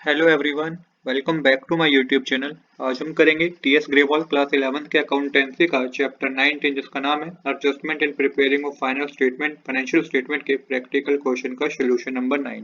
Hello everyone, welcome back to my YouTube channel. आज हम करेंगे टीएस ग्रेवाल क्लास 11th के अकाउंटेंसी का चैप्टर 19 जिसका नाम है adjustment in preparing of financial statement के प्रैक्टिकल क्वेश्चन का सोल्यूशन नंबर 9।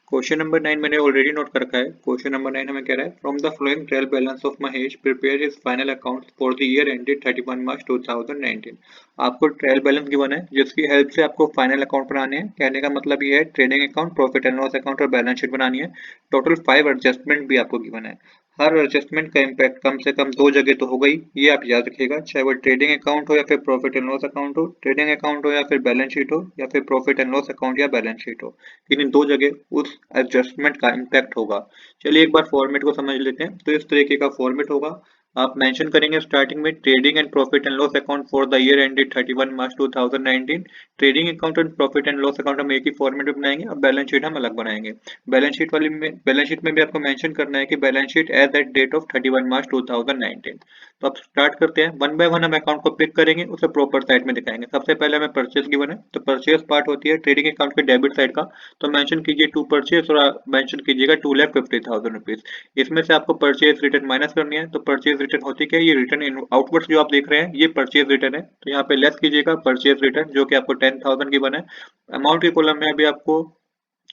क्वेश्चन नंबर 9 मैंने ऑलरेडी नोट कर रखा है। क्वेश्चन नंबर 9 हमें कह रहा है from the flowing trial balance of Mahesh prepare his final account for the year ended 31 March 2019। आपको ट्रायल बैलेंस गिवन है जिसकी हेल्प से आपको फाइनल अकाउंट बनाने हैं। कहने का मतलब ये है trading account, profit and loss account और बैलेंस शीट बनानी है। टोटल 5 एडजस्टमेंट भी आपको गिवन है। हर एडजस्टमेंट का इम्पैक्ट कम से कम दो जगह तो होगा ही, ये आप याद रखिएगा। चाहे वो ट्रेडिंग अकाउंट हो या फिर प्रॉफिट एंड लॉस अकाउंट हो, ट्रेडिंग अकाउंट हो या फिर बैलेंस शीट हो, या फिर प्रॉफिट एंड लॉस अकाउंट या बैलेंस शीट हो, इन दो जगह उस एडजस्टमेंट का इम्पैक्ट होगा। चलिए एक बार फॉर्मेट को समझ लेते हैं। तो इस तरीके का फॉर्मेट होगा। आप मेंशन करेंगे स्टार्टिंग में trading and profit and loss account for the year ended 31 March 2019। Trading account and profit and loss account हम एक ही फॉर्मेट में बनाएंगे, अब बैलेंस शीट हम अलग बनाएंगे। बैलेंस शीट में भी आपको मेंशन करना है कि balance sheet as at date of 31 March 2019। तो अब स्टार्ट करते हैं। वन बाय वन हम अकाउंट को पिक करेंगे, उसे प्रॉपर साइड में दिखाएंगे। सबसे पहले हमें परचेज गिवन है, तो परचेज पार्ट होती है ट्रेडिंग अकाउंट के डेबिट साइड का। तो मेंशन कीजिए टू परचेज और मेंशन कीजिएगा 2,50,000 रुपीज। इसमें से आपको परचेज रिटर्न माइनस करनी है। तो परचेज रिटर्न होती क्या है, ये रिटर्न इन आउटवर्ड्स जो आप देख रहे हैं ये परचेज रिटर्न है। तो यहाँ पे लेस कीजिएगा परचेज रिटर्न जो कि आपको 10,000 की बना है। अमाउंट के कॉलम में अभी आपको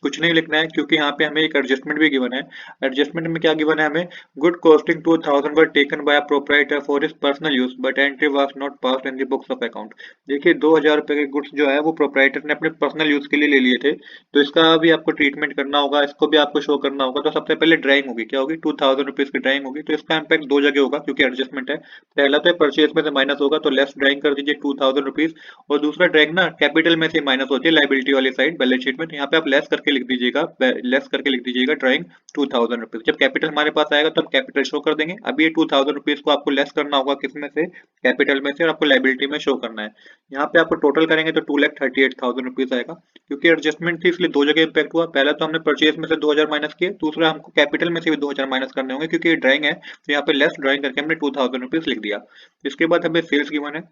कुछ नहीं लिखना है क्योंकि यहाँ पे हमें एक एडजस्टमेंट भी गिवन है। एडजस्टमेंट में क्या गिवन है हमें, good costing 2,000 were taken by proprietor for his personal use but entry was not passed in the books of account. देखिए 2,000 रुपए के गुड्स जो है वो प्रोपराइटर ने अपने पर्सनल यूज के लिए ले लिए थे, तो इसका भी आपको ट्रीटमेंट करना होगा, इसको भी आपको शो करना होगा। तो सबसे पहले ड्राइंग होगी, क्या होगी, 2,000 रुपीज की ड्राइंग होगी। तो इसका इम्पैक्ट दो जगह होगा क्योंकि एडजस्टमेंट है। पहला तो परचेज में से माइनस होगा, तो लेस ड्राइंग कर दीजिए 2,000 रुपीज। और दूसरा ड्राइंग ना कैपिटल में से माइनस होती है लाइबिलिटी वाली साइड बैलेंस शीट में। तो यहाँ पे आप लेस करके लिख दीजिएगा ड्राइंग 2,000 रुपीज। जब कैपिटल हमारे पास आएगा तो हम कैपिटल शो कर देंगे। अब ये 2,000 रुपीज को आपको लेस करना होगा किसमें से, कैपिटल में से, और आपको लाइबिलिटी में शो करना है। यहाँ पे आपको टोटल करेंगे तो 2,38,000 रुपीज आएगा। क्योंकि एडजस्टमेंट थी इसलिए दो जगह इम्पैक्ट हुआ। पहला तो हमने परचेज में से 2,000 माइनस किए, दूसरा हमको कैपिटल में से भी 2,000 माइनस करने होंगे क्योंकि ये ड्राइंग है। तो यहाँ पे लेस ड्राइंग करके हमने 2,000 रुपीज लिख दिया। इसके बाद हमें सेल्स गिवन है।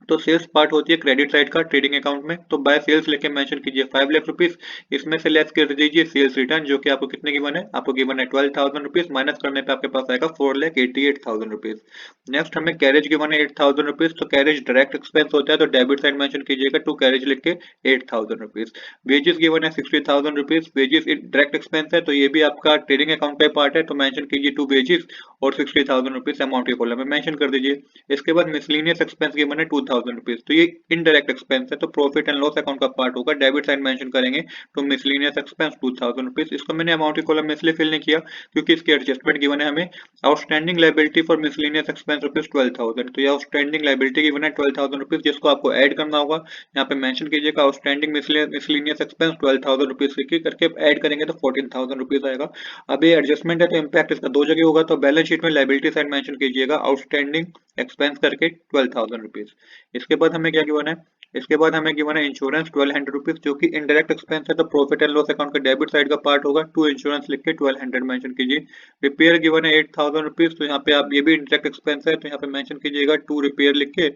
तो सेल्स पार्ट होती है क्रेडिट साइड का ट्रेडिंग अकाउंट में। तो बाय सेल्स लेके मेंशन कीजिए 5 लाख रुपीज। इसमें से लेस कर दीजिए सेल्स रिटर्न जो कि आपको कितने गिवन है, आपको गिवन है 12,000 रुपीज। माइनस करने पे आपके पास आएगा 4,88,000 रुपीज। नेक्स्ट हमें कैरेज गिवन है 8,000 रुपीज। तो कैरेज डायरेक्ट एक्सपेंस होता है, तो डेबिट साइड मेंशन कीजिएगा टू कैरेज लिख के 8,000 रुपीज। वेजेस गिवन है 60,000 रुपीज। वेजेस डायरेक्ट एक्सपेंस है तो ये भी आपका ट्रेडिंग अकाउंट का पार्ट है, तो मेंशन कीजिए टू वेजेस और 60,000 रुपीज अमाउंट के कॉलम में मेंशन कर दीजिए। इसके बाद मिसलेनियस एक्सपेंस गिवन है 2,000 रुपीज। तो ये इनडायरेक्ट एक्सपेंस है, तो प्रॉफिट एंड लॉस अकाउंट का पार्ट होगा। डेबिट साइड मेंशन करेंगे तो मिसलेनियस एक्सपेंस 2,000 रुपीज। इसको मैंने अमाउंट के कॉलम में इसलिए फिल नहीं किया क्योंकि इसकी एडजस्टमेंट गिवन है हमें। Outstanding liability for miscellaneous expense rupees 12,000। तो ये आउटस्टैंडिंग लाइबिलिटी गिवन है 12,000 रुपीज जिसको आपको ऐड करना होगा। यहाँ पे मेंशन कीजिएगा आउटस्टैंडिंग मिसलेनियस एक्सपेंस 12,000 रुपीज करके ऐड करेंगे तो 14,000 रुपीज आएगा। अब ये एडजस्टमेंट है तो इम्पैक्ट इसका दो जगह होगा। तो बैलेंस शीट में लाइबिलिटी साइड मेंशन कीजिएगा आउटस्टैंडिंग एक्सपेंस करके 12,000 रुपीज। इसके बाद हमें क्या गिवन है, इसके बाद हमें गिवन है इंश्योरेंस 1,200 रुपीज जो कि इनडायरेक्ट एक्सपेंस है, तो प्रॉफिट एंड लॉस अकाउंट का डेबिट साइड का पार्ट होगा। टू इंश्योरेंस लिख के 1,200 मेंशन कीजिए। रिपेयर गिवन है 8,000 रुपीज। तो यहाँ पे आप ये भी इंडायरेक्ट एक्सपेंस है, तो यहाँ पे मेंशन कीजिएगा टू रिपेयर लिख के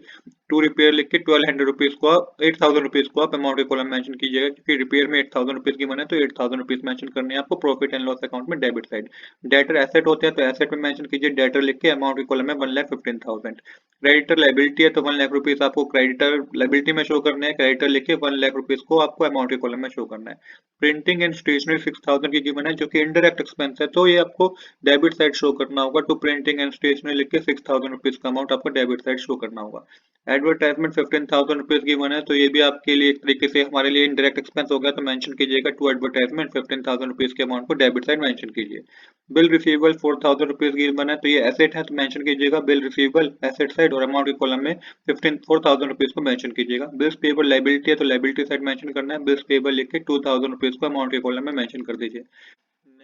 1,200 रुपीज को 8,000 रुपीज को आप अमाउंट के कॉलम मेंशन कीजिएगा क्योंकि रिपेयर में 8,000 रुपीज की मन है, तो 8,000 रुपीज मेंशन करने हैं आपको प्रॉफिट एंड लॉस अकाउंट में डेबिट साइड। डेटर एसेट होते हैं तो एसेट में मेंशन कीजिए डेटर लिख के अमाउंट के कॉलम में 1,15,000। क्रेडिटर लाइबिलिटी है तो 1 लाख रुपीज आपको क्रेडिटर लाइबिलिटी में शो करना है। क्रेडिटर लिख के 1 लाख रुपीज को आपको अमाउंट के कॉलम में शो करना है। प्रिंटिंग एंड स्टेशनरी 6,000 की गिवन है जो कि इनडायरेक्ट एक्सपेंस है, तो ये आपको डेबिट साइड शो करना होगा। टू प्रिंटिंग एंड स्टेशनरी लिख के 6,000 रुपीज का अमाउंट आपको डेबिट साइड शो करना होगा। एडवर्टाइजमेंट 15,000 रुपीज गिवन है, तो ये भी आपके लिए एक तरीके से हमारे लिए इनडायरेक्ट एक्सपेंस हो गया, तो मेंशन कीजिएगा टू एडवर्टाइजमेंट 15,000 रुपीज के अमाउंट को डेबिट साइड मेंशन कीजिए। बिल रिसीवेबल 4,000 रुपीज गिवन है, तो ये एसेट है तो मेंशन कीजिएगा बिल रिसीवेबल एसेट साइड और अमाउंट के कॉलम में 4,000 रुपीज को मेंशन कीजिएगा। बिल्स पेबल लाइबिलिटी है तो लाइबिलिटी साइड मेंशन करना है। बिल्स पेबल लिख के 2,000 रुपीज को अमाउंट के कॉलम में मेंशन कर दीजिए।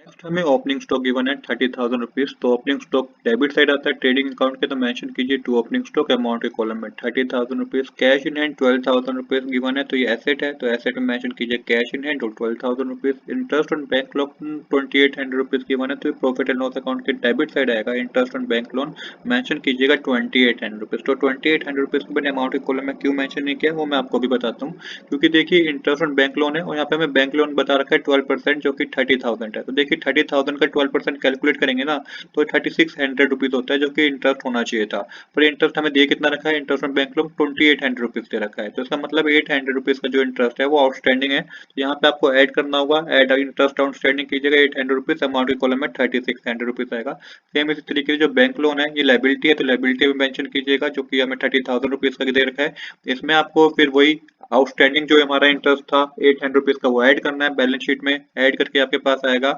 नेक्स्ट हमें ओपनिंग स्टॉक गिवन है 30,000 रुपीज। तो ओपनिंग स्टॉक डेबिट साइड आता है ट्रेडिंग अकाउंट के, तो मेंशन कीजिए टू ओपनिंग स्टॉक अमाउंट के कॉलम में 30,000 rupees. Cash in hand 12,000 rupees given है, तो ये एसेट है तो एसेट में मेंशन कीजिए कैश इन हैंड और 12,000 rupees. Interest on bank loan 2,800 rupees given है, तो प्रॉफिट एंड लॉस अकाउंट के डेबिट साइड आएगा। Interest on bank loan mention कीजिएगा 2,800 रुपीज। तो 2,800 रुपीज को मैंने अमाउंट के कॉलम में क्यों मेंशन नहीं किया वो मैं आपको भी बताता हूँ। क्योंकि देखिए इंटरेस्ट ऑन बैंक लोन है और यहाँ पे हमें बैंक लोन बता रखा है 12% जो कि 30,000 है। तो देखिए कि 30,000 का 12% कैलकुलेट करेंगे ना तो 3600 रुपीज होता है, जो कि इंटरेस्ट होना चाहिए था। पर इंटरेस्ट हमें दे कितना रखा है, इंटरेस्ट में बैंक लोग 2800 रुपीज दे रखा है। तो इसका मतलब 800 रुपीज का जो इंटरेस्ट है वो आउटस्टैंडिंग है। तो यहाँ पे आपको ऐड करना होगा, ऐड इंटरेस्ट आउटस्टैंडिंग कीजिएगा 800 रुपीज, अमाउंट की कॉलम में 3600 रुपीज आएगा। सेम इसी तरीके से जो बैंक लोन है ये लाइबिलिटी है, तो लाइबिलिटी में मेंशन कीजिएगा जो कि हमें 30,000 रुपीज का दे रखा है। इसमें आपको फिर वही आउटस्टैंडिंग जो हमारा इंटरेस्ट था 800 रुपीज का वो ऐड करना है, बैलेंस शीट में ऐड करके आपके पास आएगा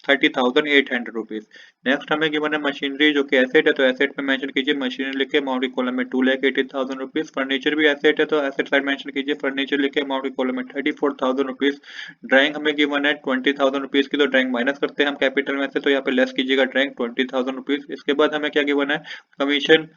30,800 रुपीज। नेक्स्ट हमें गिवन है मशीनरी जो कि एसेट है, तो एसेट में मेंशन कीजिए मशीनरी लिख के अमाउंट की कॉलम में 2,80,000 रुपीज। फर्नीचर भी एसेट है तो एसेट साइड मेंशन कीजिए फर्नीचर लिख के अमाउंट की कॉलम में 34,000 रुपीज। ड्राइंग हमें गिवन है 20,000 रुपीज की, तो ड्राइंग माइनस करते हैं हम कैपिटल में से, तो यहाँ पे लेस कीजिएगा ड्राइंग 20,000 रुपीज। इसके बाद हमें क्या गिवन है, कमीशन।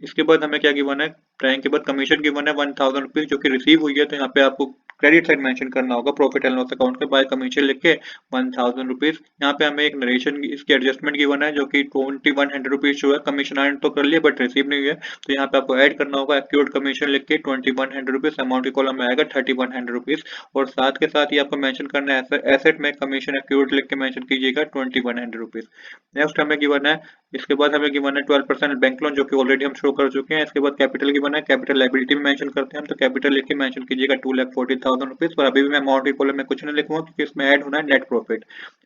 इसके बाद हमें क्या गिवन है, ड्राइंग के बाद कमीशन गिवन है 1,000 रुपीज जो कि रिसीव हुई है, तो यहाँ पे आपको क्रेडिट साइड मेंशन करना होगा प्रॉफिट एंड लॉस अकाउंट के बाय कमीशन लिख के 1,000 रुपीज। यहाँ पे हमें एक नरेशन इसकी एडजस्टमेंट गिवन है जो कि 2100 रुपीज जो है, कमीशन अर्न तो कर लिया बट रिसीव नहीं हुआ है, तो यहाँ पे आपको ऐड करना होगा एक्यूर्ड कमीशन लिख के 2100 रुपीज, अमाउंट की कॉलम में आएगा 3100 रुपीज। और साथ के साथ ही आपको मेंशन करना है एसेट में कमीशन एक्यूर्ड लिख के मेंशन कीजिएगा 2100 रुपीज। नेक्स्ट हमें गिवन है, इसके बाद हमें गिवन है 12% बैंक लोन जो कि ऑलरेडी हम शो कर चुके हैं। इसके बाद कैपिटल गिवन है, कैपिटल लायबिलिटी में मेंशन करते हैं हम, तो कैपिटल लिख के मेंशन कीजिएगा 2,40,000 रुपीज। पर अभी भी मैं अमाउंट की कॉलम में कुछ नहीं लिखूंगा क्योंकि इसमें ऐड होना है नेट प्रॉफिट।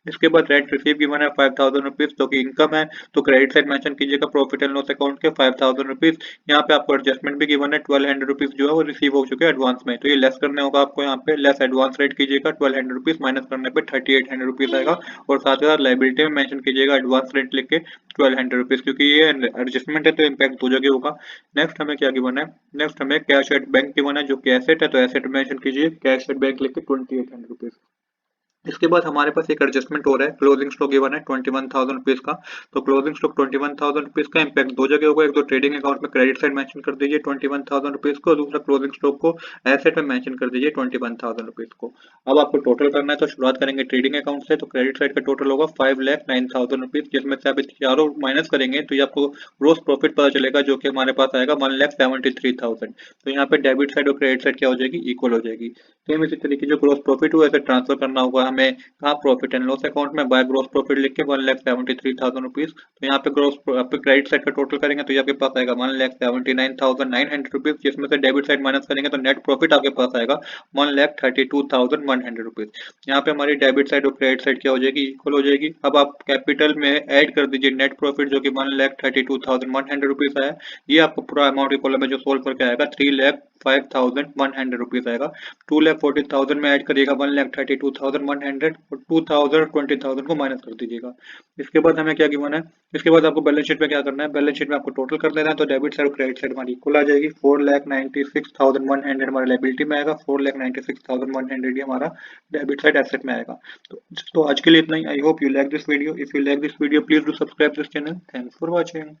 इसके बाद रेंट रिसीव गिवन है 5,000 रुपीज जो कि इनकम है, तो क्रेडिट साइड मेंशन कीजिएगा प्रॉफिट एंड लॉस अकाउंट के 5,000 रुपीज। यहाँ पे आपको एडजस्टमेंट भी गिवन है 1,200 रुपीज जो है वो रिसीव हो चुके हैं एडवांस में, तो ये लेस करने होगा आपको, यहाँ पे लेस एडवांस रेट कीजिएगा 1,200 रुपीज, माइनस करने पे 3,800 रुपीज आएगा। और साथ ही साथ लाइबिलिटी में मेंशन कीजिएगा एडवांस रेट लिख के 1,200 रुपीज, क्योंकि ये एडजस्टमेंट है तो इम्पैक्ट दो जगह होगा। नेक्स्ट हमें क्या गिवन है, नेक्स्ट हमें कैश एट बैंक गिवन है जो कि एसेट है, तो एसेट मेंशन कीजिए कैश एट बैंक लिख के 2,800 रुपीज। इसके बाद हमारे पास एक एडजस्टमेंट हो रहा है, क्लोजिंग स्टॉक गिवन है 21,000 रुपीज का, तो क्लोजिंग स्टॉक 21,000 रुपीज का इम्पैक्ट दो जगह होगा, एक तो ट्रेडिंग अकाउंट में क्रेडिट साइड मेंशन कर दीजिए 21,000 रुपीज को, दूसरा क्लोजिंग स्टॉक को एसेट में मेंशन कर दीजिए 21,000 रुपीज को। अब आपको टोटल करना है, तो शुरुआत करेंगे ट्रेडिंग अकाउंट से, तो क्रेडिट साइड का टोटल होगा 5,09,000 रुपीज, जिसमें से आप चारों माइनस करेंगे तो ये आपको ग्रोस प्रॉफिट पता चलेगा जो कि हमारे पास आएगा 1,73,000। तो यहाँ पे डेबिट साइड और क्रेडिट साइड क्या हो जाएगी, इक्वल हो जाएगी। सेम इसी तरीके जो ग्रोस प्रॉफिट हुआ है ट्रांसफर करना होगा हमें कहाँ, प्रॉफिट एंड लॉस अकाउंट में बाय ग्रोस प्रॉफिट लिख के 1,73,000 रुपीज। तो यहाँ पे ग्रोस पे क्रेडिट साइड का टोटल करेंगे तो ये आपके पास आएगा 1,79,900 रुपीज, जिसमें से डेबिट साइड माइनस करेंगे तो नेट प्रॉफिट आपके पास आएगा 1,32,100 रुपीज। यहाँ पे हमारी डेबिट साइड और क्रेडिट साइड क्या हो जाएगी, इक्वल हो जाएगी। अब आप कैपिटल में ऐड कर दीजिए नेट प्रॉफिट जो कि 1,32,100 रुपीज आया, ये आपको पूरा अमाउंट के कॉलम में जो सोल्व करके आएगा 3,05,100 रुपीज आएगा। 2,40,000 में ऐड करिएगा 1,32,100 और 2,000 20,000 को माइनस कर दीजिएगा। इसके बाद हमें क्या गिवन है, इसके बाद आपको बैलेंस शीट में क्या करना है, बैलेंस शीट में आपको टोटल कर देना है, तो डेबिट साइड और क्रेडिट साइड हमारी इक्वल आ जाएगी। 4,96,100 हमारा लायबिलिटी में आएगा, 4,96,100 ही हमारा डेबिट साइड एसेट में आएगा। तो आज के लिए इतना ही। I hope you like this video. If you like this video please do subscribe this channel. Thanks for watching.